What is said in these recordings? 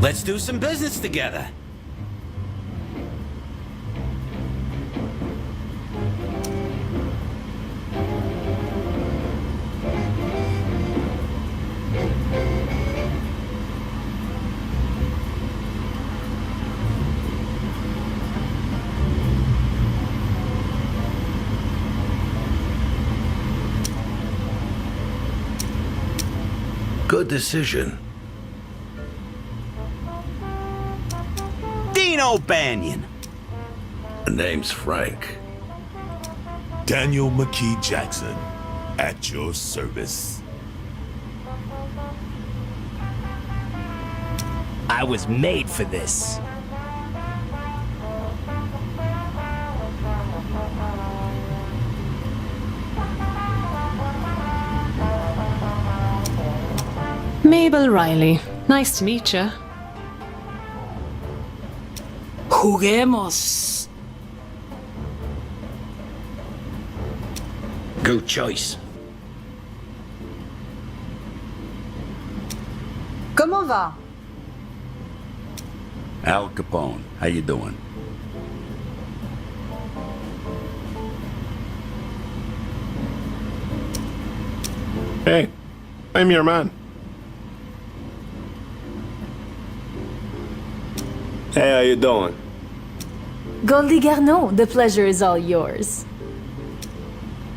Let's do some business together. Good decision. Dino Banyan. The name's Frank. Daniel McKee Jackson, at your service. I was made for this. Mabel Riley. Nice to meet you. Juguemos. Good choice. Comment va? Al Capone, how you doing? Hey, I'm your man. Hey, how you doing? Goldie Garneau, the pleasure is all yours.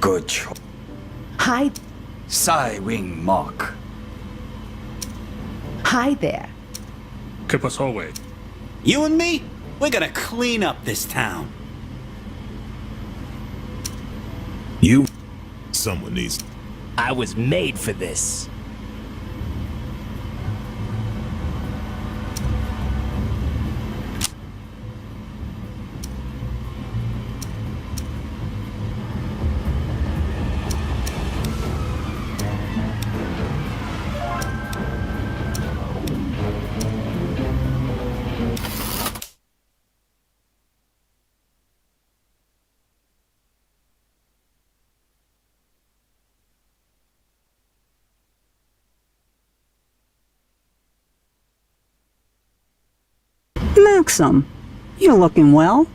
Good choice. Hi. Wing Mock. Hi there. ¿Qué pasó, güey? You and me, we're gonna clean up this town. You Someone needs. I was made for this. Maxim, you're looking well.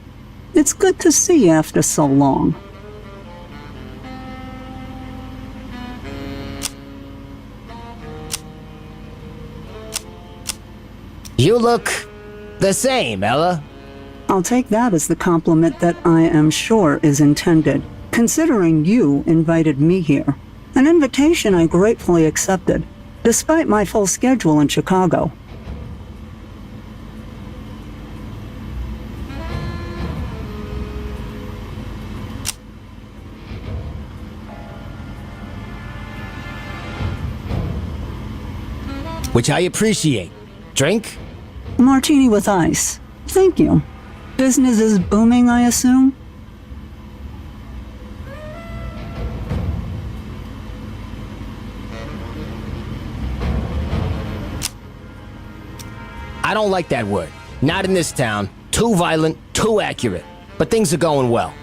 It's good to see you after so long. You look the same, Ella. I'll take that as the compliment that I am sure is intended, considering you invited me here. An invitation I gratefully accepted, despite my full schedule in Chicago. Which I appreciate. Drink? Martini with ice. Thank you. Business is booming, I assume? I don't like that word. Not in this town. Too violent, too accurate. But things are going well.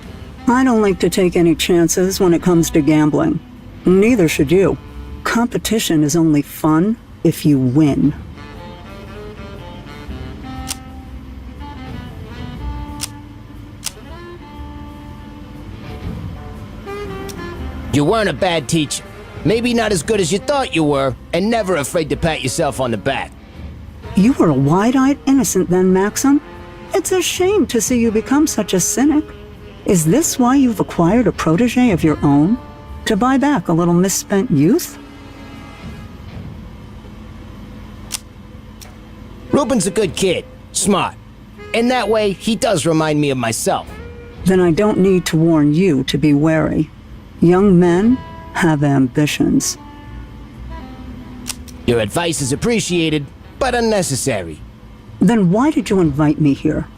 I don't like to take any chances when it comes to gambling. Neither should you. Competition is only fun if you win. You weren't a bad teacher. Maybe not as good as you thought you were, and never afraid to pat yourself on the back. You were a wide-eyed innocent then, Maxim. It's a shame to see you become such a cynic. Is this why you've acquired a protege of your own? To buy back a little misspent youth? Ruben's a good kid. Smart. In that way, he does remind me of myself. Then I don't need to warn you to be wary. Young men have ambitions. Your advice is appreciated, but unnecessary. Then why did you invite me here?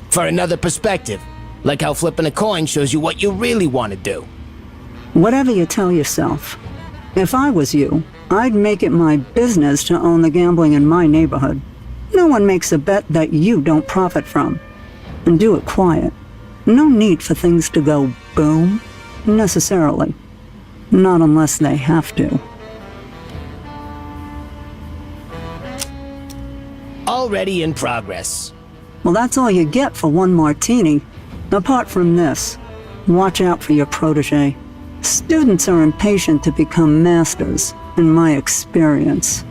For another perspective. Like how flipping a coin shows you what you really want to do. Whatever you tell yourself. If I was you, I'd make it my business to own the gambling in my neighborhood. No one makes a bet that you don't profit from. And do it quiet. No need for things to go boom, necessarily. Not unless they have to. Already in progress. Well, that's all you get for one martini. Apart from this, watch out for your protege. Students are impatient to become masters, in my experience.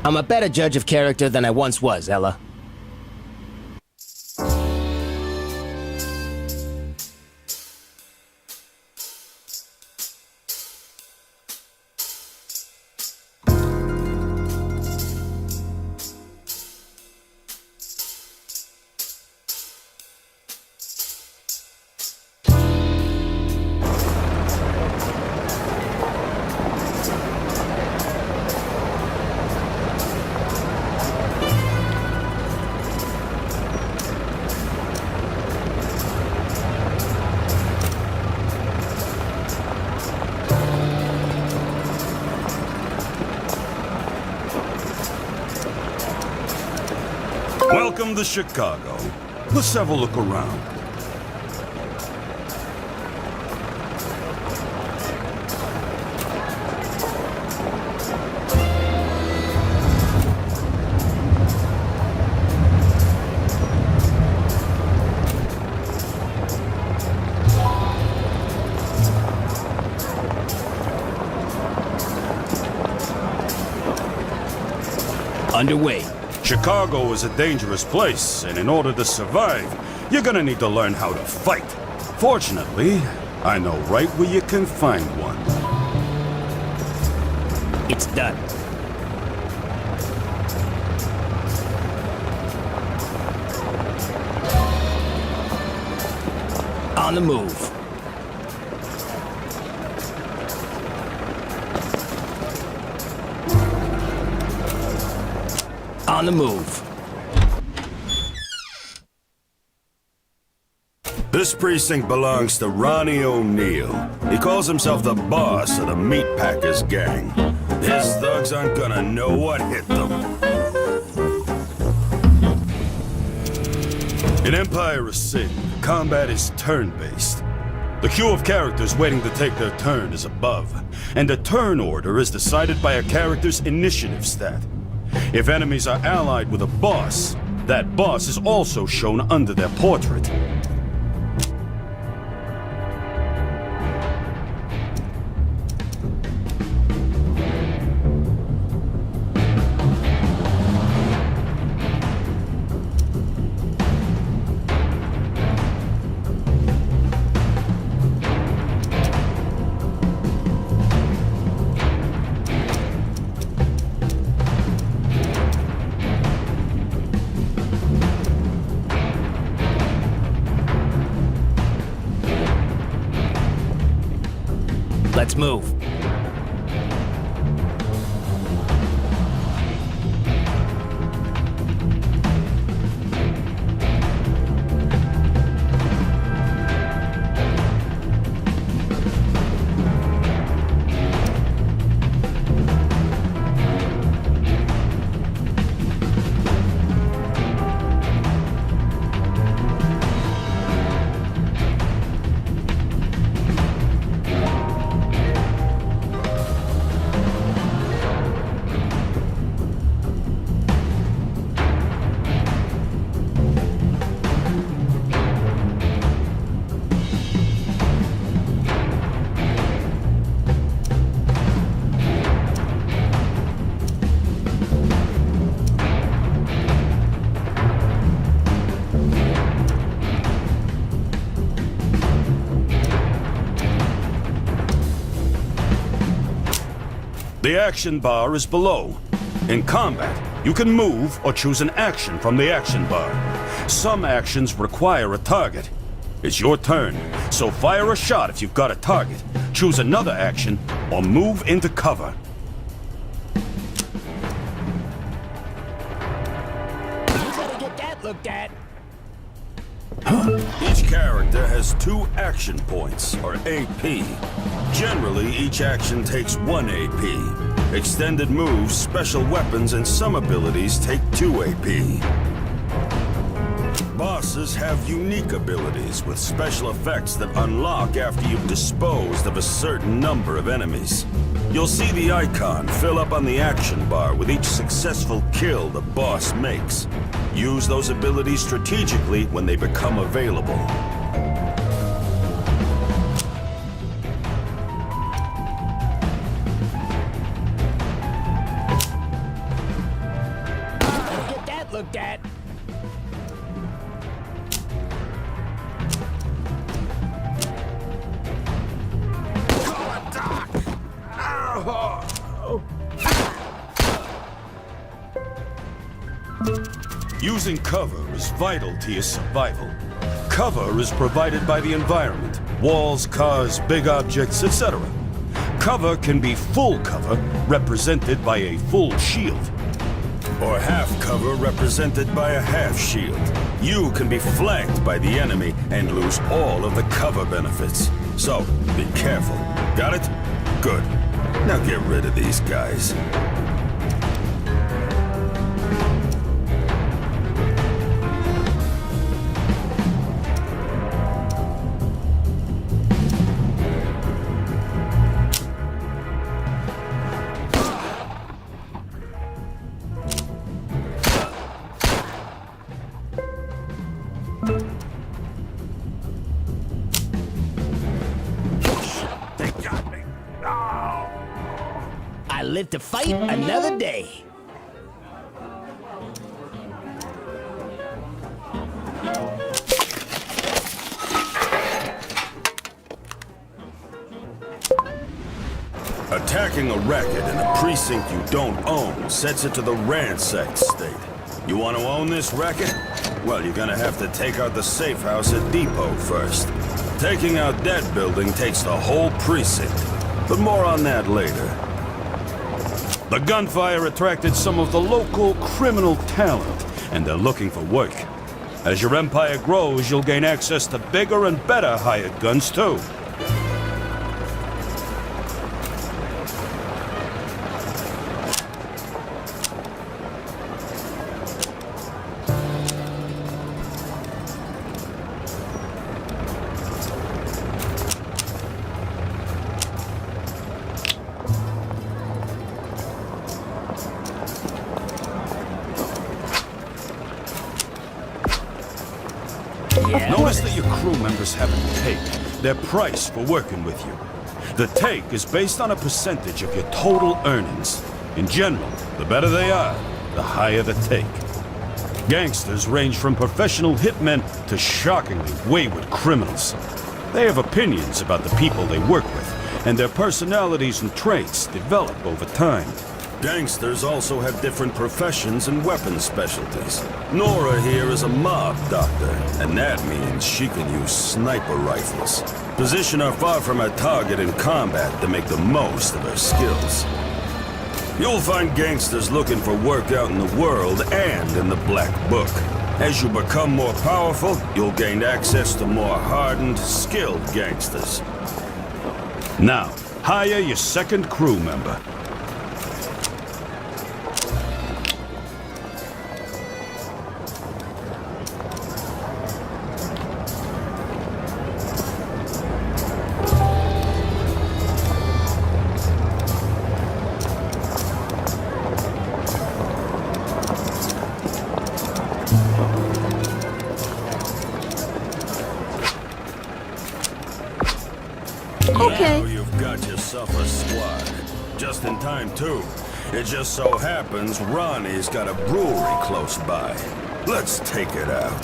I'm a better judge of character than I once was, Ella. Welcome to Chicago. Let's have a look around. Underway. Chicago is a dangerous place, and in order to survive, you're gonna need to learn how to fight. Fortunately, I know right where you can find one. It's done. On the move. On the move. This precinct belongs to Ronnie O'Neill. He calls himself the boss of the Meatpackers gang. His thugs aren't gonna know what hit them. In Empire of Sin, combat is turn-based. The queue of characters waiting to take their turn is above, and the turn order is decided by a character's initiative stat. If enemies are allied with a boss, that boss is also shown under their portrait. Let's move. The action bar is below. In combat, you can move or choose an action from the action bar. Some actions require a target. It's your turn, so fire a shot if you've got a target. Choose another action or move into cover. You better get that looked at. Each character has 2 action points, or AP. Generally, each action takes 1 AP. Extended moves, special weapons, and some abilities take 2 AP. Bosses have unique abilities with special effects that unlock after you've disposed of a certain number of enemies. You'll see the icon fill up on the action bar with each successful kill the boss makes. Use those abilities strategically when they become available. Get that looked at. Using cover is vital to your survival. Cover is provided by the environment, walls, cars, big objects, etc. Cover can be full cover, represented by a full shield, or half cover represented by a half shield. You can be flanked by the enemy and lose all of the cover benefits. So, be careful. Got it? Good. Now get rid of these guys. I live to fight another day. Attacking a racket in a precinct you don't own sets it to the ransacked state. You want to own this racket? Well, you're gonna have to take out the safe house at Depot first. Taking out that building takes the whole precinct, but more on that later. The gunfire attracted some of the local criminal talent, and they're looking for work. As your empire grows, you'll gain access to bigger and better hired guns, too. Notice that your crew members have a take, their price for working with you. The take is based on a percentage of your total earnings. In general, the better they are, the higher the take. Gangsters range from professional hitmen to shockingly wayward criminals. They have opinions about the people they work with, and their personalities and traits develop over time. Gangsters also have different professions and weapon specialties. Nora here is a mob doctor, and that means she can use sniper rifles. Position her far from her target in combat to make the most of her skills. You'll find gangsters looking for work out in the world and in the Black Book. As you become more powerful, you'll gain access to more hardened, skilled gangsters. Now, hire your second crew member. Okay. Now you've got yourself a squad. Just in time, too. It just so happens Ronnie's got a brewery close by. Let's take it out.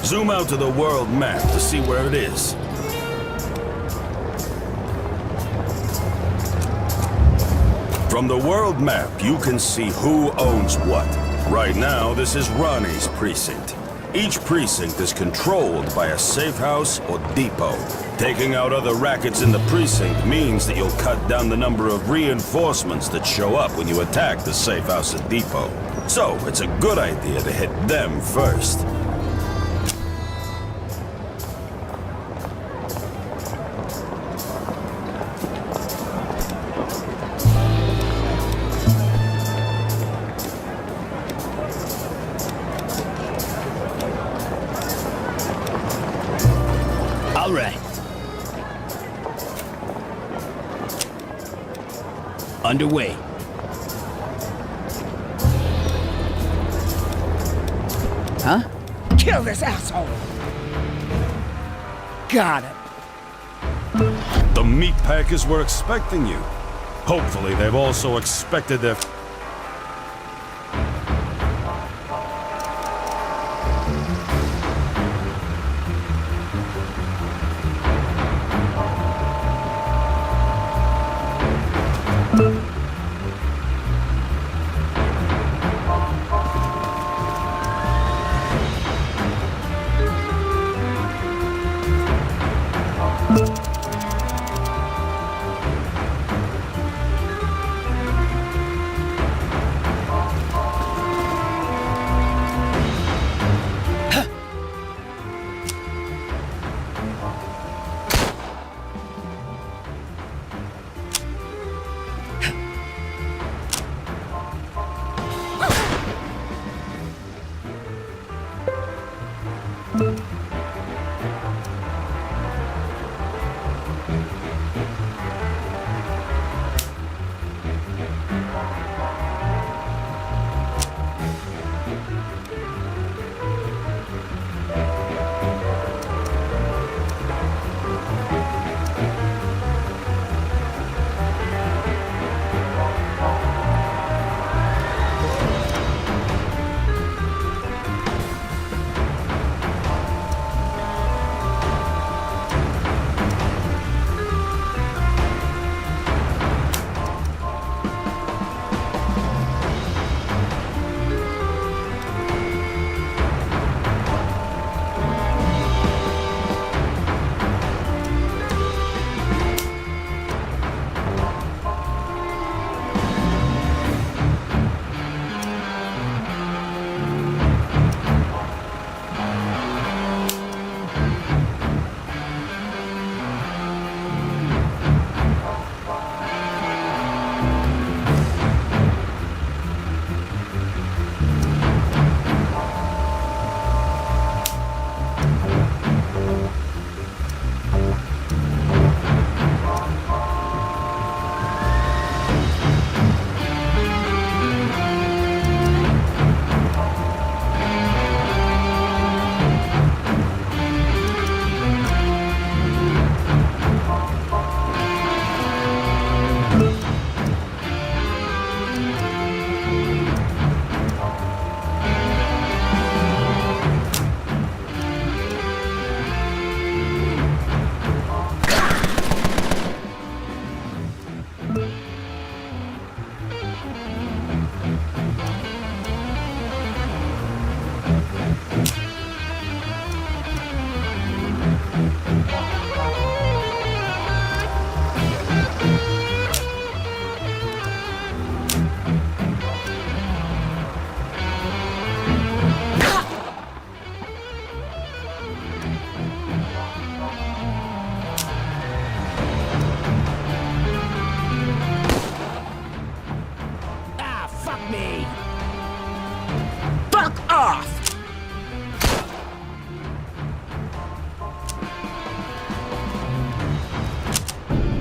Zoom out to the world map to see where it is. From the world map, you can see who owns what. Right now, this is Ronnie's precinct. Each precinct is controlled by a safe house or depot. Taking out other rackets in the precinct means that you'll cut down the number of reinforcements that show up when you attack the safe house or depot. So, it's a good idea to hit them first. Underway. Huh? Kill this asshole! Got it. The meat packers were expecting you. Hopefully, they've also expected their...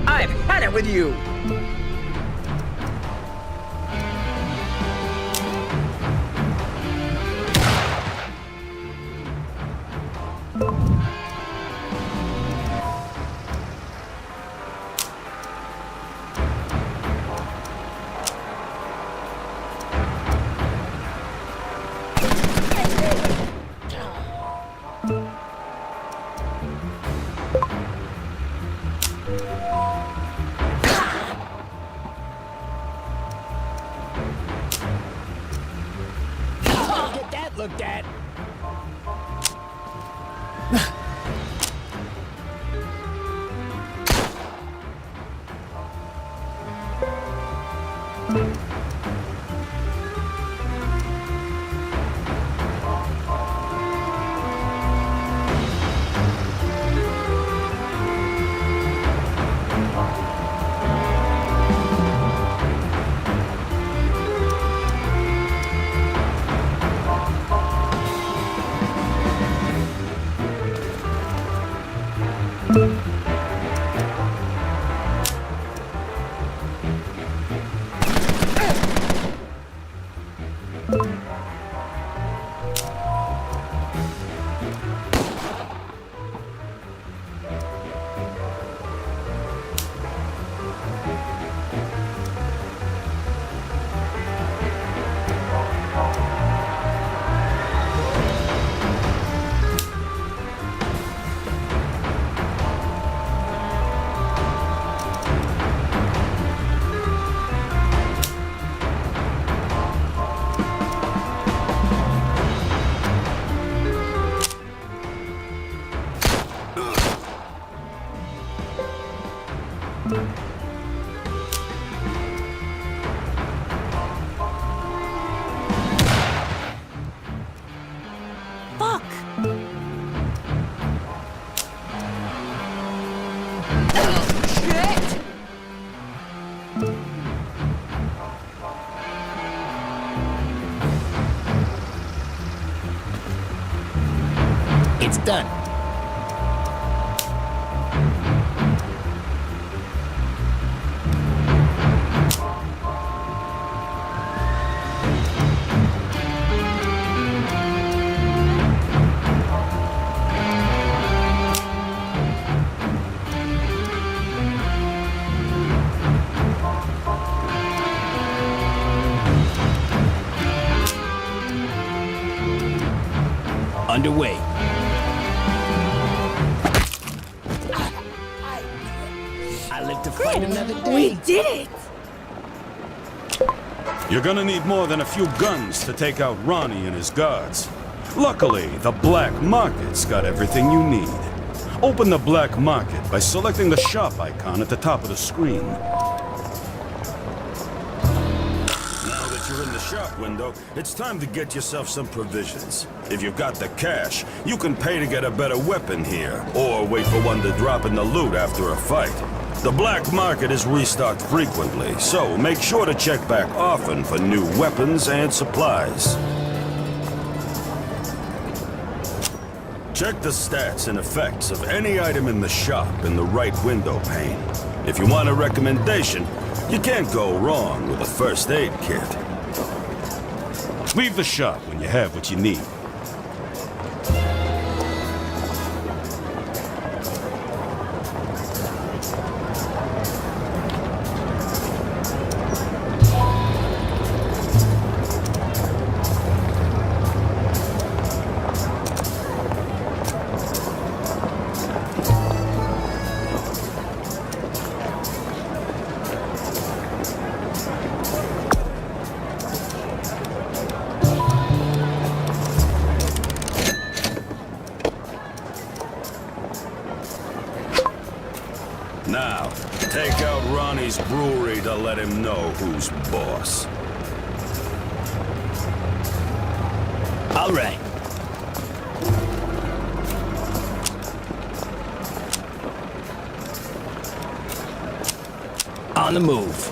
I've had it with you! Get that looked at. it done. Underway. I live to fight another day. We did it! You're gonna need more than a few guns to take out Ronnie and his guards. Luckily, the black market's got everything you need. Open the black market by selecting the shop icon at the top of the screen. Now that you're in the shop window, it's time to get yourself some provisions. If you've got the cash, you can pay to get a better weapon here, or wait for one to drop in the loot after a fight. The black market is restocked frequently, so make sure to check back often for new weapons and supplies. Check the stats and effects of any item in the shop in the right window pane. If you want a recommendation, you can't go wrong with a first aid kit. Leave the shop when you have what you need. Now, take out Ronnie's brewery to let him know who's boss. All right. On the move.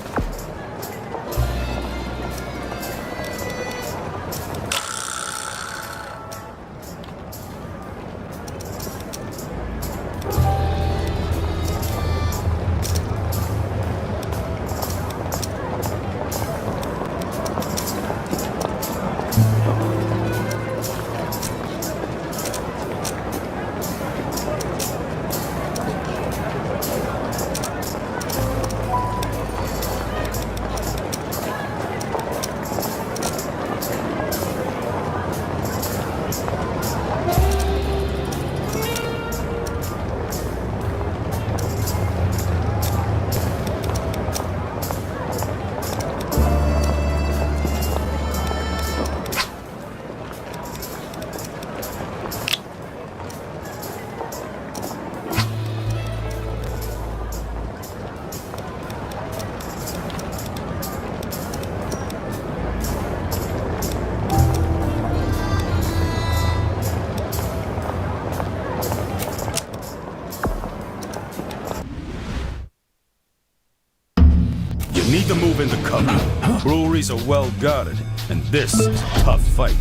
You need to move into cover. Breweries are well guarded, and this is a tough fight.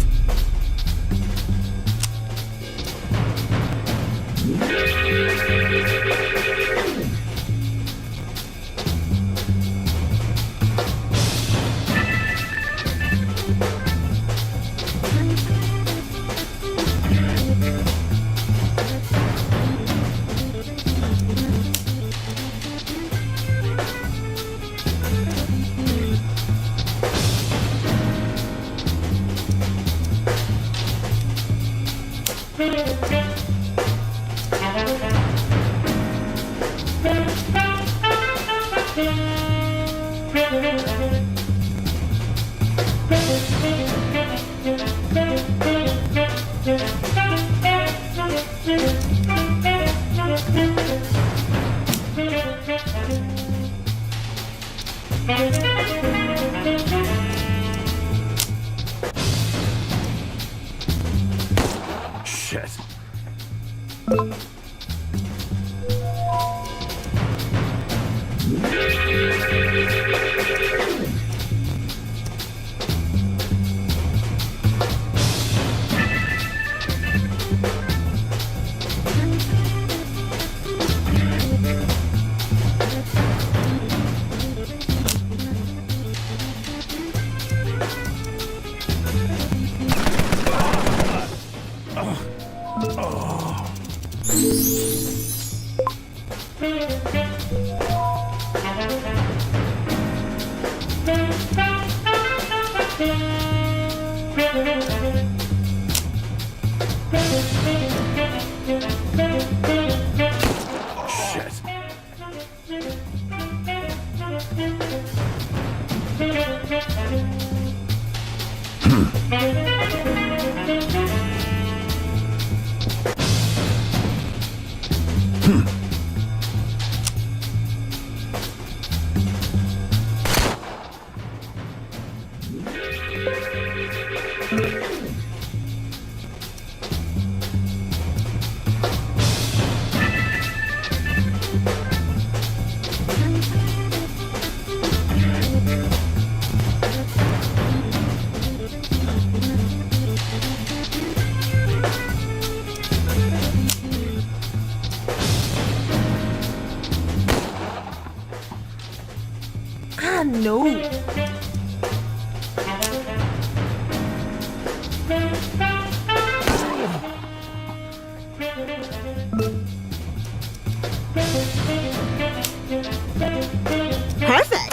Shit. no. Perfect.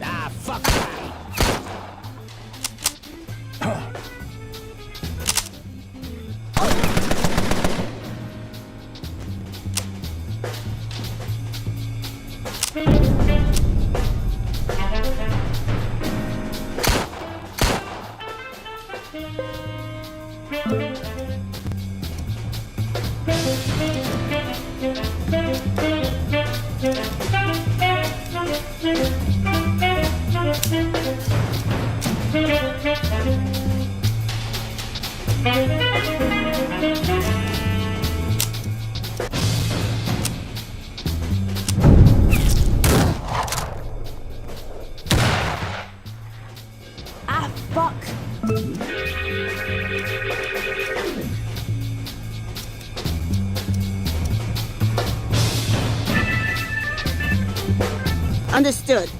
Ah, fuck. Ah, fuck. Understood.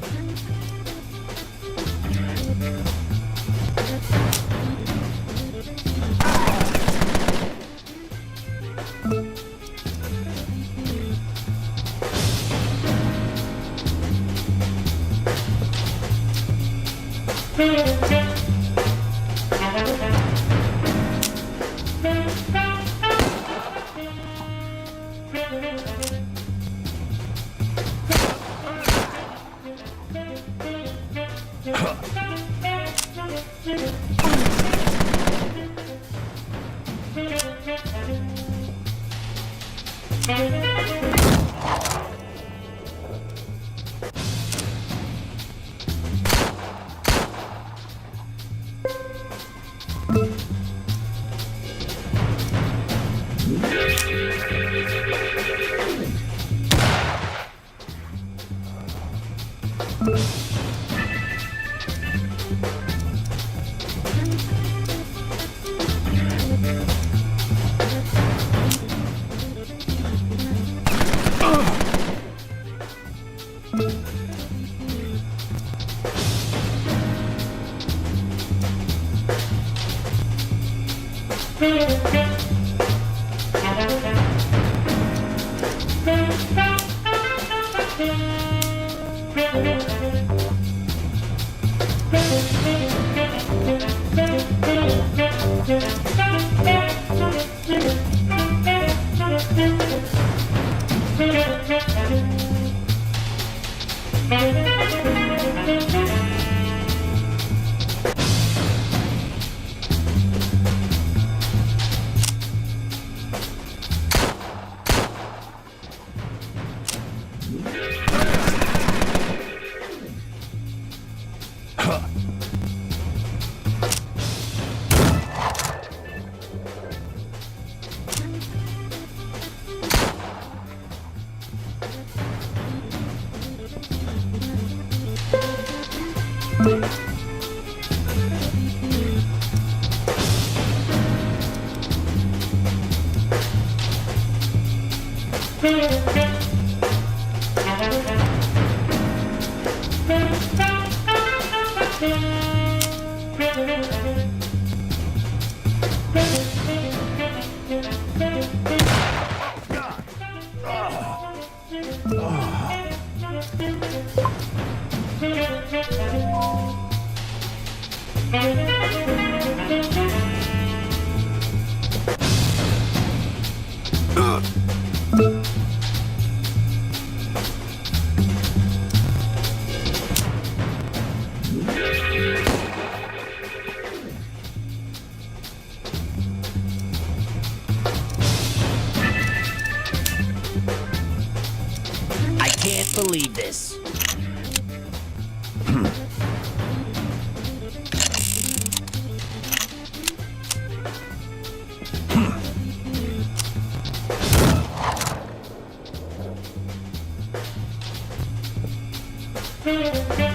can't believe this.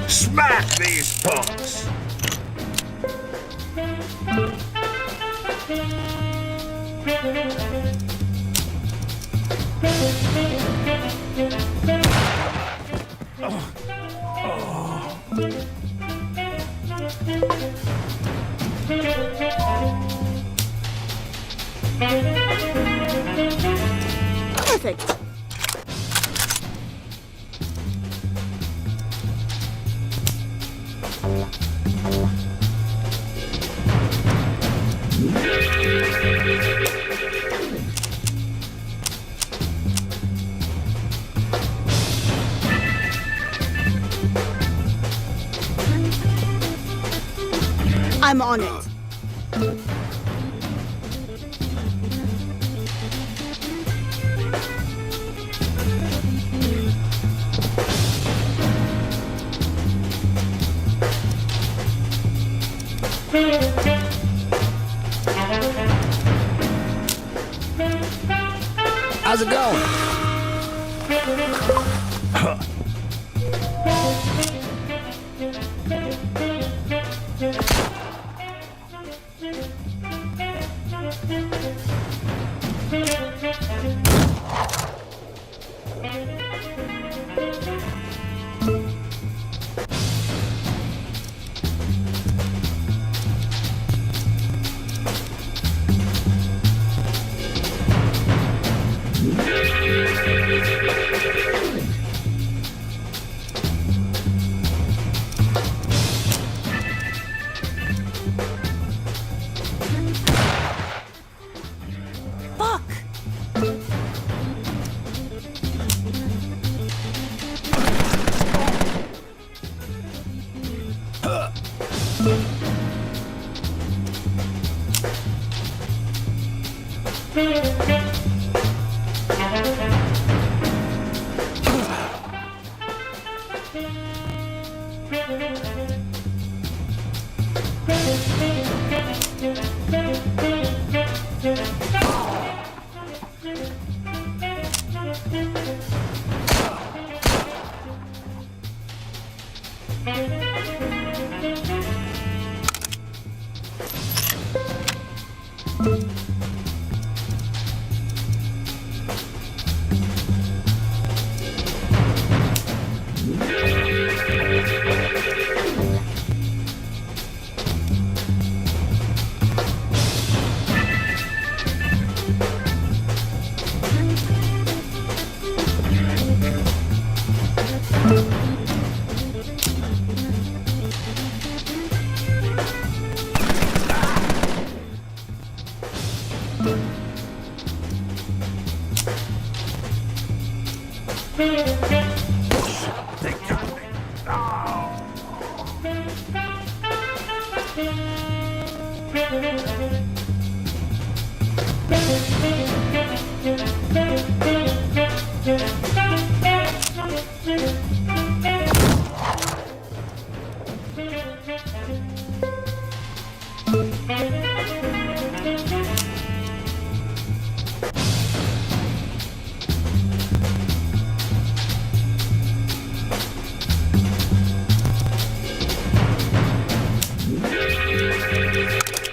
Smack these punks! Perfect. I'm on it. How's it going?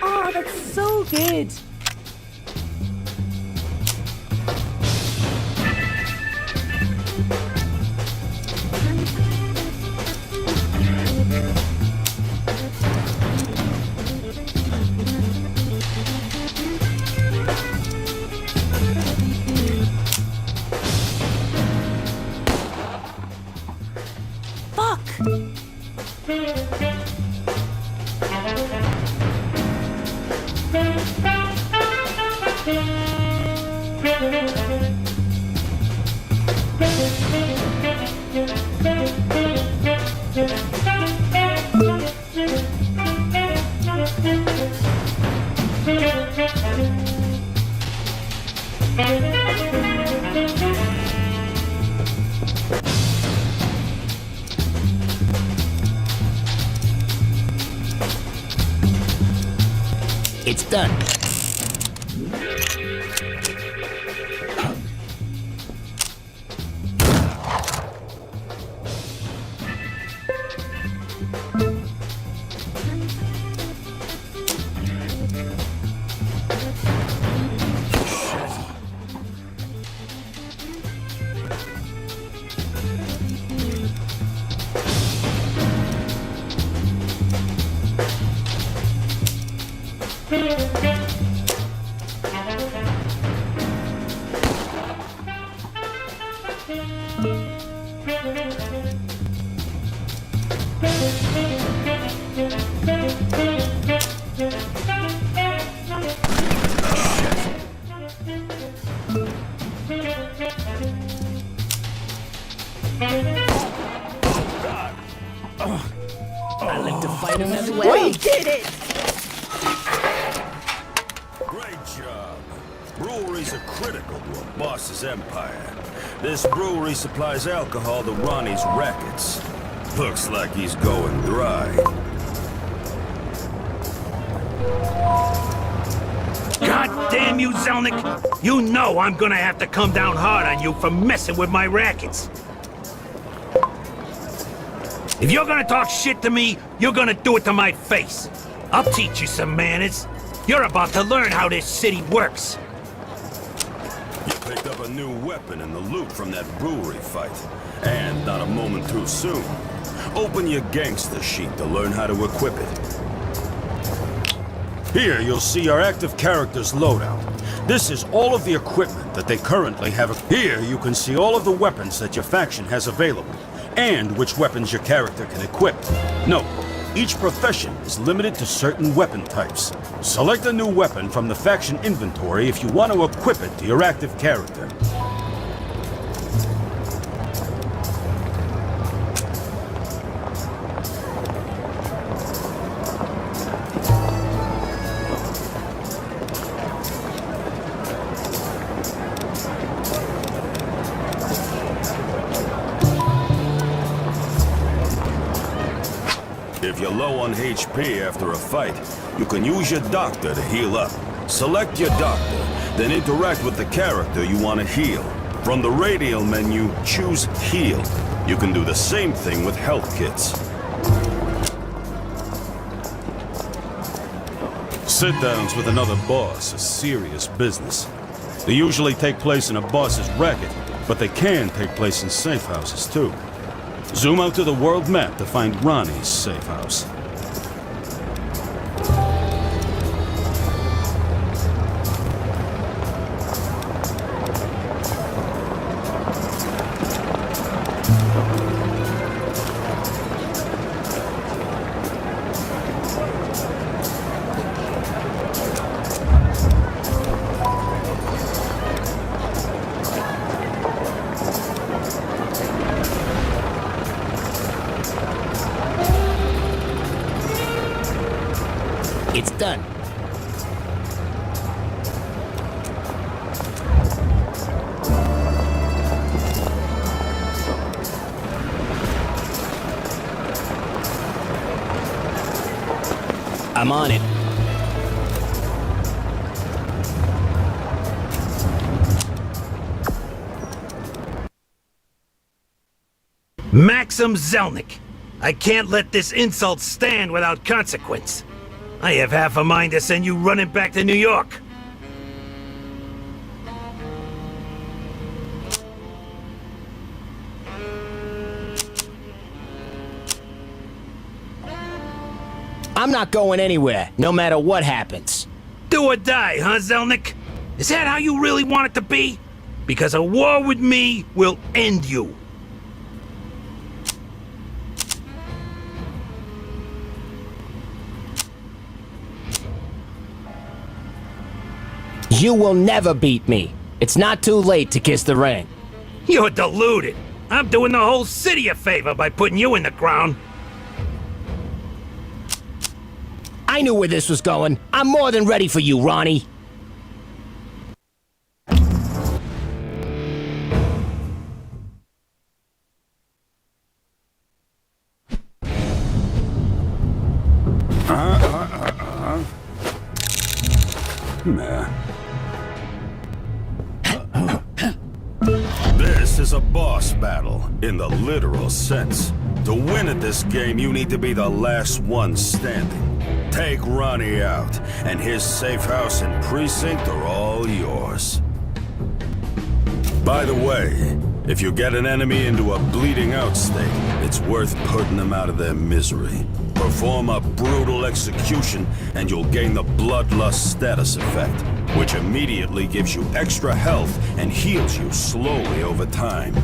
Oh, that's so good. It's done. I live to fight another way. We did it! Great job. Breweries are critical to a boss's empire. This brewery supplies alcohol to Ronnie's rackets. Looks like he's going dry. God damn you, Zelnick! You know I'm gonna have to come down hard on you for messing with my rackets. If you're gonna talk shit to me, you're gonna do it to my face. I'll teach you some manners. You're about to learn how this city works. You picked up a new weapon in the loot from that brewery fight. And not a moment too soon. Open your gangster sheet to learn how to equip it. Here you'll see our active character's loadout. This is all of the equipment that they currently have. Here you can see all of the weapons that your faction has available, and which weapons your character can equip. Note, each profession is limited to certain weapon types. Select a new weapon from the faction inventory if you want to equip it to your active character. If you're low on HP after a fight, you can use your doctor to heal up. Select your doctor, then interact with the character you want to heal. From the radial menu, choose Heal. You can do the same thing with health kits. Sit-downs with another boss is serious business. They usually take place in a boss's racket, but they can take place in safe houses too. Zoom out to the world map to find Ronnie's safe house. It's done. I'm on it. Maxim Zelnick. I can't let this insult stand without consequence. I have half a mind to send you running back to New York. I'm not going anywhere, no matter what happens. Do or die, huh, Zelnick? Is that how you really want it to be? Because a war with me will end you. You will never beat me. It's not too late to kiss the ring. You're deluded. I'm doing the whole city a favor by putting you in the ground. I knew where this was going. I'm more than ready for you, Ronnie. nightmare. This is a boss battle, in the literal sense. To win at this game, you need to be the last one standing. Take Ronnie out, and his safe house and precinct are all yours. By the way, if you get an enemy into a bleeding out state, it's worth putting them out of their misery. Perform a brutal execution, and you'll gain the bloodlust status effect, which immediately gives you extra health and heals you slowly over time.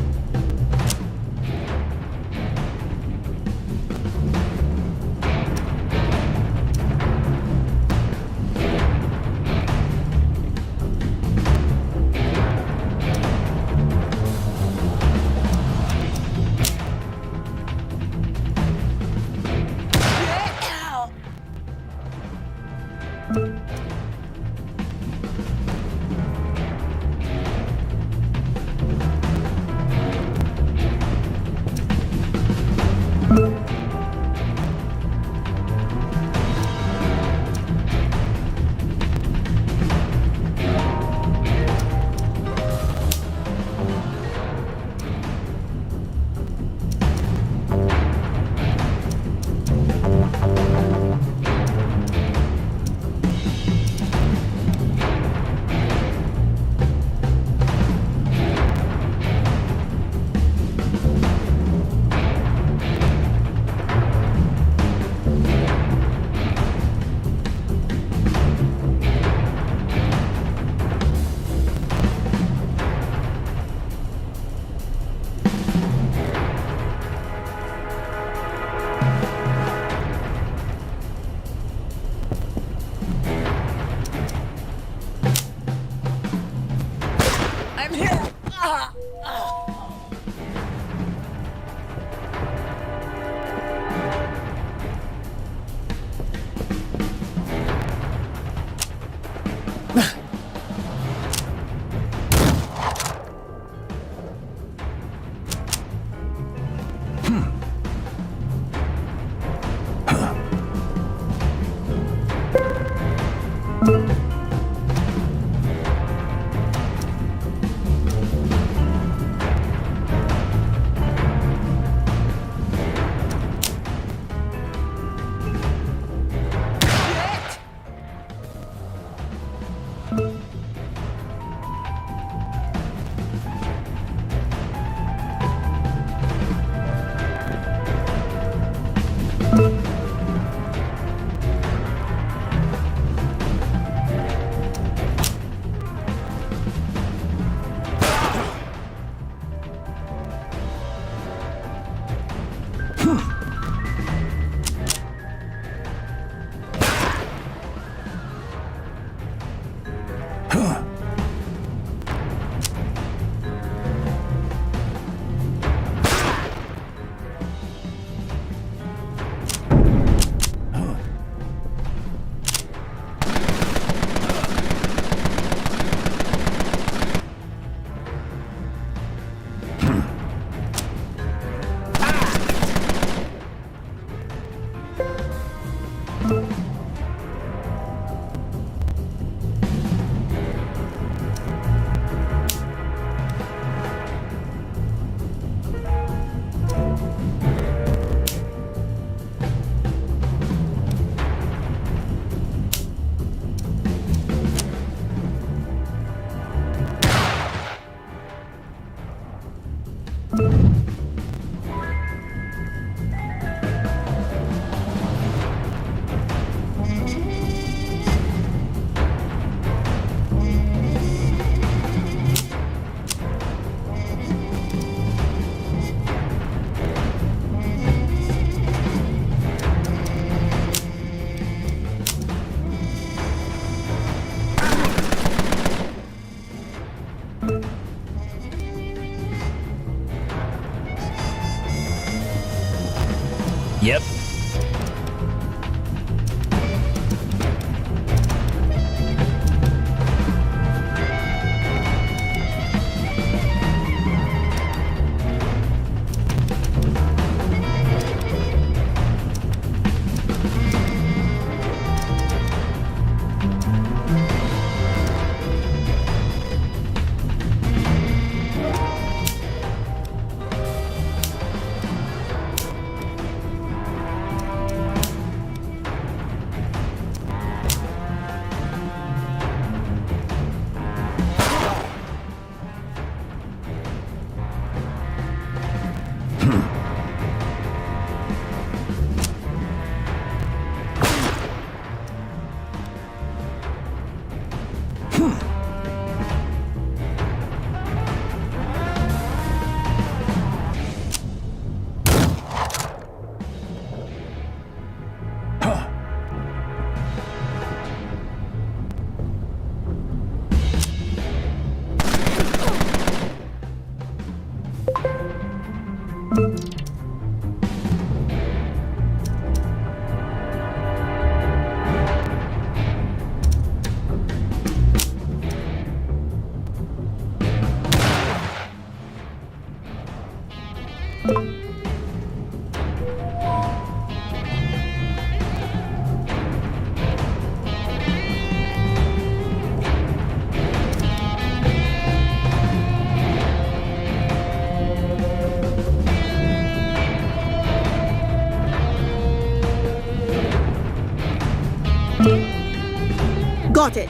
I'm here! Yep. Got it.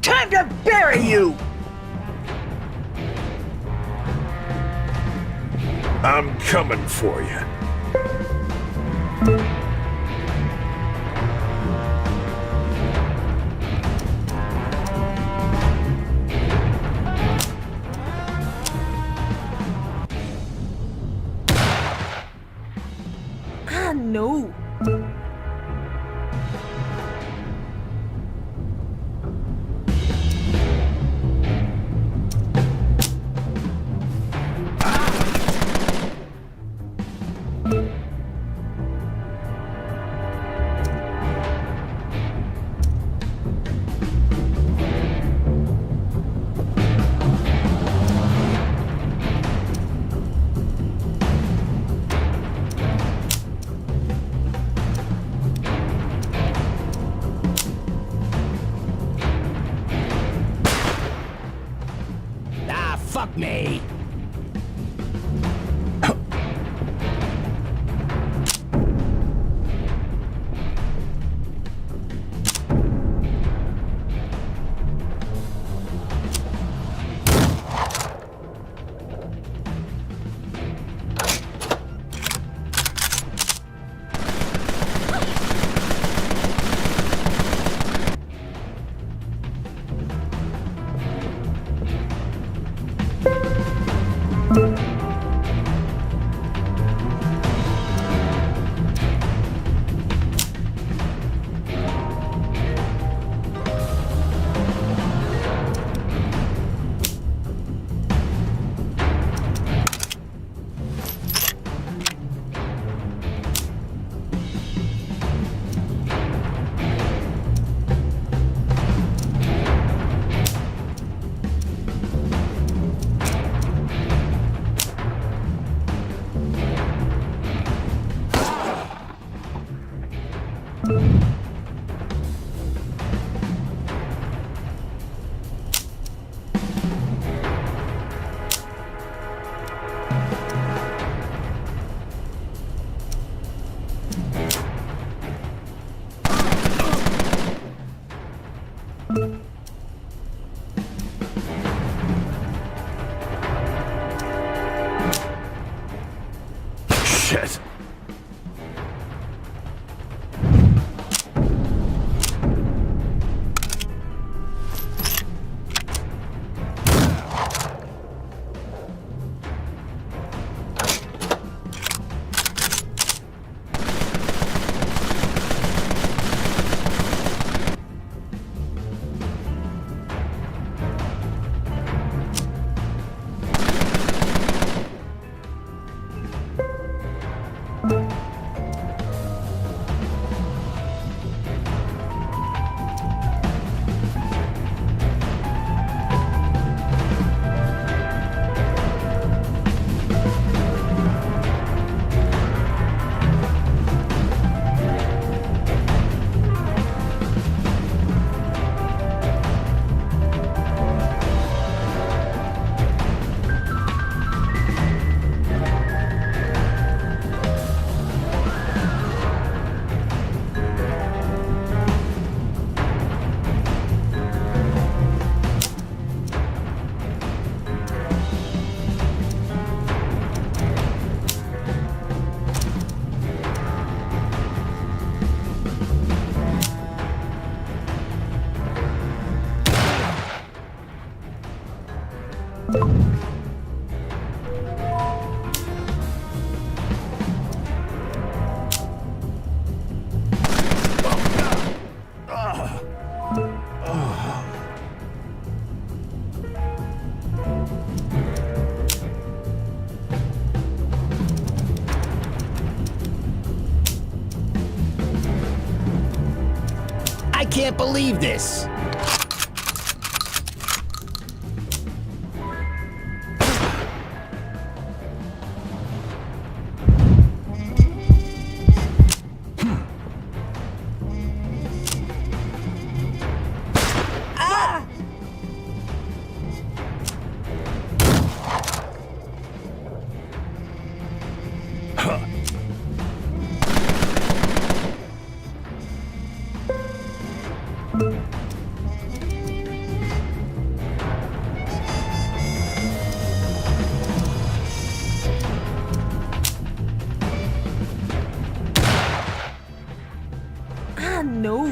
Time to bury you! I'm coming for you. Ah, no. Ah, fuck me. Shit. can't believe this. Ah, no.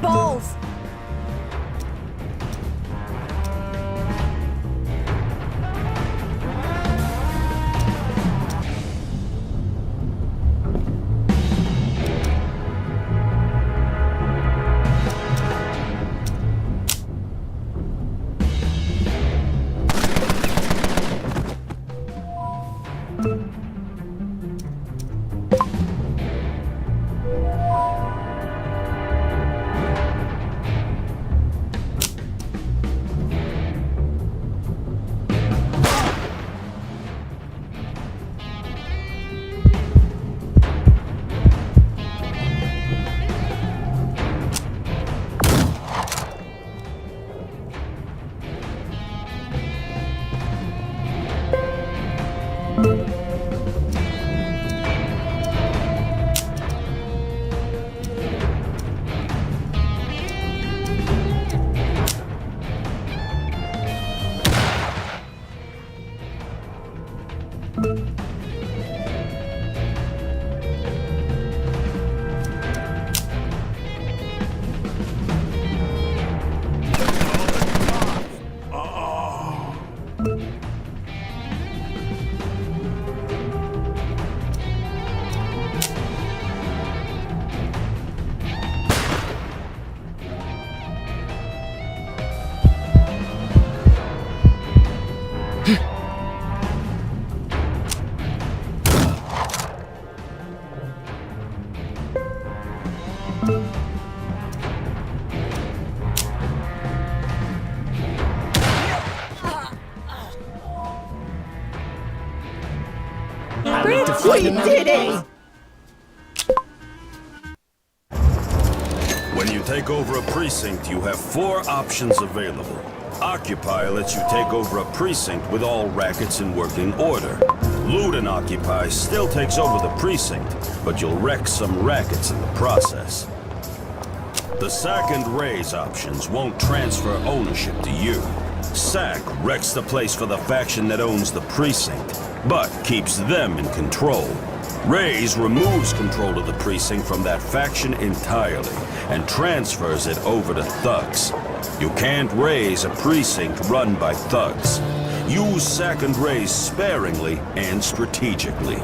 Balls! We did it! When you take over a precinct, you have 4 options available. Occupy lets you take over a precinct with all rackets in working order. Loot and Occupy still takes over the precinct, but you'll wreck some rackets in the process. The Sack and Raise options won't transfer ownership to you. Sack wrecks the place for the faction that owns the precinct, but keeps them in control. Raise removes control of the precinct from that faction entirely and transfers it over to thugs. You can't raise a precinct run by thugs. Use Sack and Raise sparingly and strategically.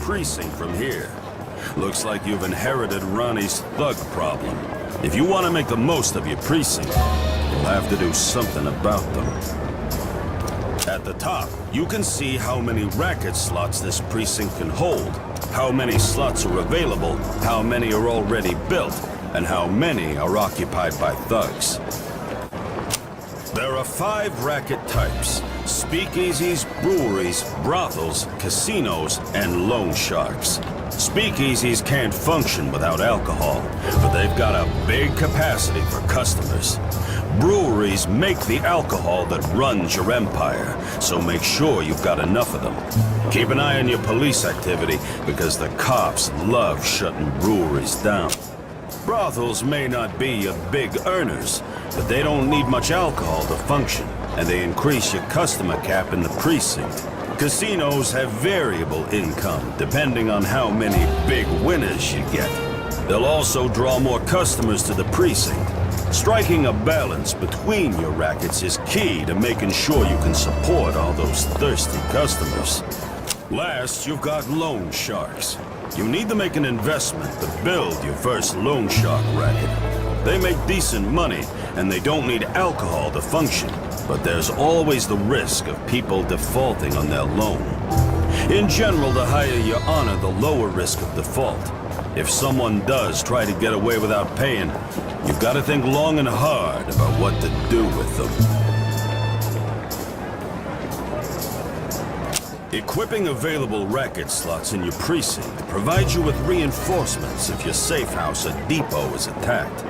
Precinct from here. Looks like you've inherited Ronnie's thug problem. If you want to make the most of your precinct, you'll have to do something about them. At the top, you can see how many racket slots this precinct can hold, how many slots are available, how many are already built, and how many are occupied by thugs. There are 5 racket types: speakeasies, breweries, brothels, casinos, and loan sharks. Speakeasies can't function without alcohol, but they've got a big capacity for customers. Breweries make the alcohol that runs your empire, so make sure you've got enough of them. Keep an eye on your police activity, because the cops love shutting breweries down. Brothels may not be your big earners, but they don't need much alcohol to function, and they increase your customer cap in the precinct. Casinos have variable income, depending on how many big winners you get. They'll also draw more customers to the precinct. Striking a balance between your rackets is key to making sure you can support all those thirsty customers. Last, you've got loan sharks. You need to make an investment to build your first loan shark racket. They make decent money, and they don't need alcohol to function. But there's always the risk of people defaulting on their loan. In general, the higher you honor, the lower risk of default. If someone does try to get away without paying, you've got to think long and hard about what to do with them. Equipping available racket slots in your precinct provides you with reinforcements if your safe house or depot is attacked.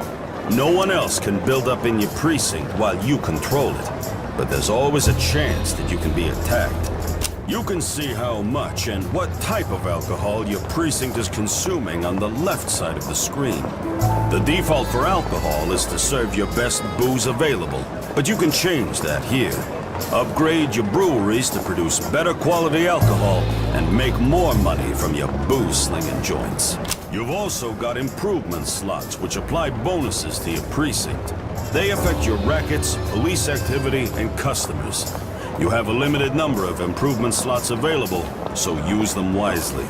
No one else can build up in your precinct while you control it, but there's always a chance that you can be attacked. You can see how much and what type of alcohol your precinct is consuming on the left side of the screen. The default for alcohol is to serve your best booze available, but you can change that here. Upgrade your breweries to produce better quality alcohol and make more money from your booze-slinging joints. You've also got improvement slots, which apply bonuses to your precinct. They affect your rackets, police activity, and customers. You have a limited number of improvement slots available, so use them wisely.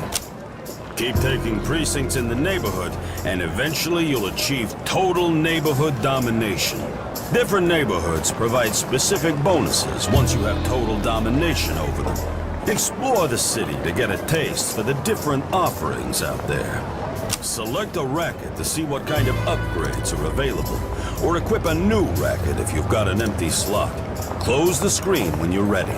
Keep taking precincts in the neighborhood, and eventually you'll achieve total neighborhood domination. Different neighborhoods provide specific bonuses once you have total domination over them. Explore the city to get a taste for the different offerings out there. Select a racket to see what kind of upgrades are available, or equip a new racket if you've got an empty slot. Close the screen when you're ready.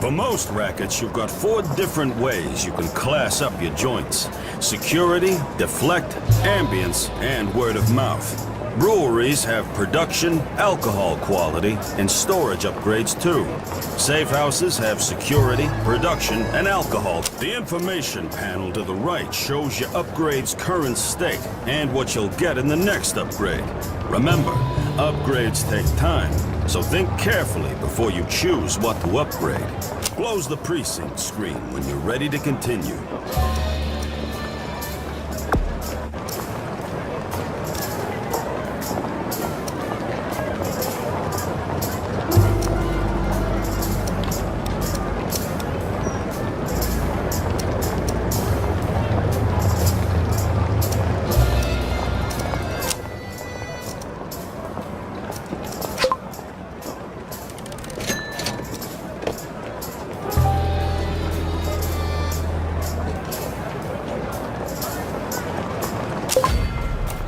For most rackets, you've got 4 different ways you can class up your joints: security, deflect, ambience, and word of mouth. Breweries have production, alcohol quality, and storage upgrades too. Safe houses have security, production, and alcohol. The information panel to the right shows your upgrade's current state and what you'll get in the next upgrade. Remember, upgrades take time, so think carefully before you choose what to upgrade. Close the precinct screen when you're ready to continue.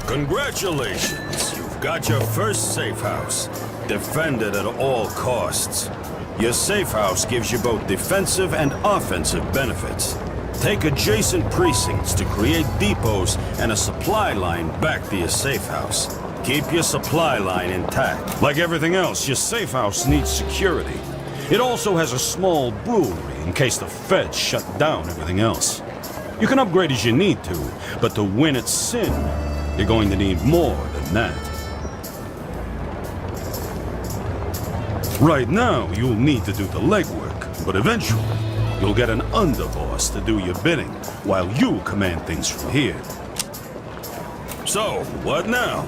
Congratulations! You've got your first safe house. Defend it at all costs. Your safe house gives you both defensive and offensive benefits. Take adjacent precincts to create depots and a supply line back to your safe house. Keep your supply line intact. Like everything else, your safe house needs security. It also has a small brewery in case the feds shut down everything else. You can upgrade as you need to, but to win at Sin, you're going to need more than that. Right now, you'll need to do the legwork, but eventually, you'll get an underboss to do your bidding, while you command things from here. So, what now?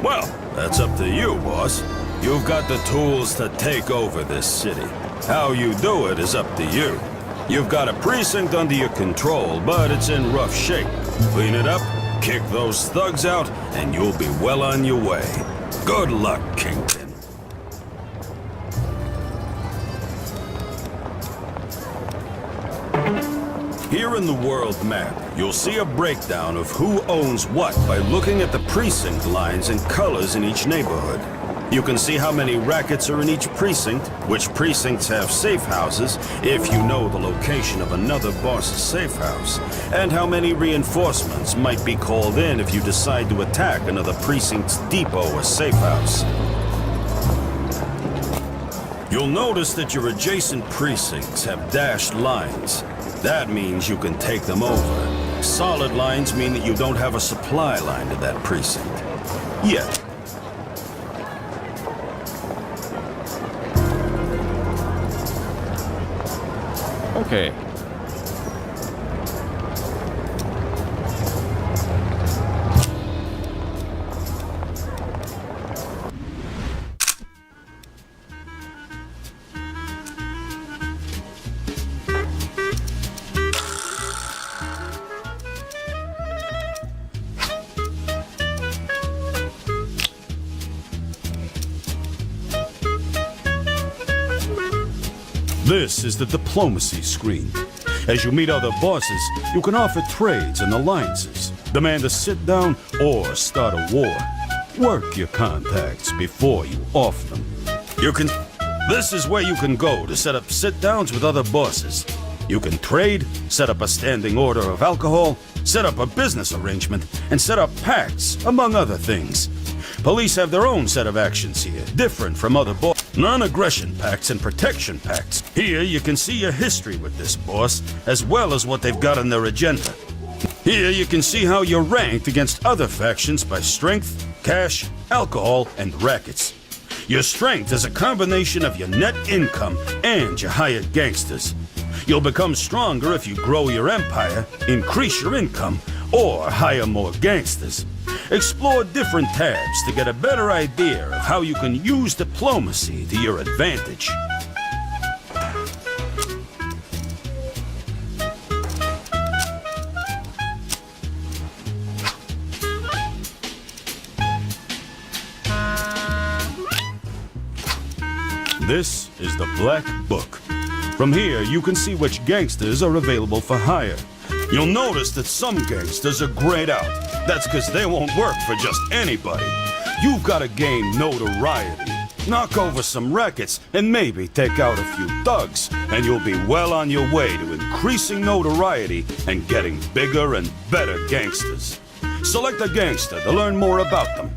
Well, that's up to you, boss. You've got the tools to take over this city. How you do it is up to you. You've got a precinct under your control, but it's in rough shape. Clean it up, kick those thugs out, and you'll be well on your way. Good luck, Kingpin. Here in the world map, you'll see a breakdown of who owns what by looking at the precinct lines and colors in each neighborhood. You can see how many rackets are in each precinct, which precincts have safe houses, if you know the location of another boss's safe house, and how many reinforcements might be called in if you decide to attack another precinct's depot or safe house. You'll notice that your adjacent precincts have dashed lines. That means you can take them over. Solid lines mean that you don't have a supply line to that precinct. Yet. Okay. This is the diplomacy screen. As you meet other bosses, you can offer trades and alliances, demand a sit-down, or start a war. Work your contacts before you offer them. This is where you can go to set up sit-downs with other bosses. You can trade, set up a standing order of alcohol, set up a business arrangement, and set up pacts, among other things. Police have their own set of actions here, different from other bosses. Non-aggression pacts and protection pacts. Here you can see your history with this boss, as well as what they've got on their agenda. Here you can see how you're ranked against other factions by strength, cash, alcohol, and rackets. Your strength is a combination of your net income and your hired gangsters. You'll become stronger if you grow your empire, increase your income, or hire more gangsters. Explore different tabs to get a better idea of how you can use diplomacy to your advantage. This is the Black Book. From here, you can see which gangsters are available for hire. You'll notice that some gangsters are grayed out. That's because they won't work for just anybody. You've got to gain notoriety, knock over some rackets, and maybe take out a few thugs, and you'll be well on your way to increasing notoriety and getting bigger and better gangsters. Select a gangster to learn more about them.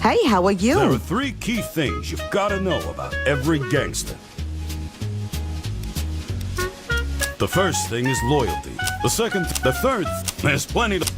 Hey, how are you? There are 3 key things you've got to know about every gangster. The first thing is loyalty. The third, there's plenty to...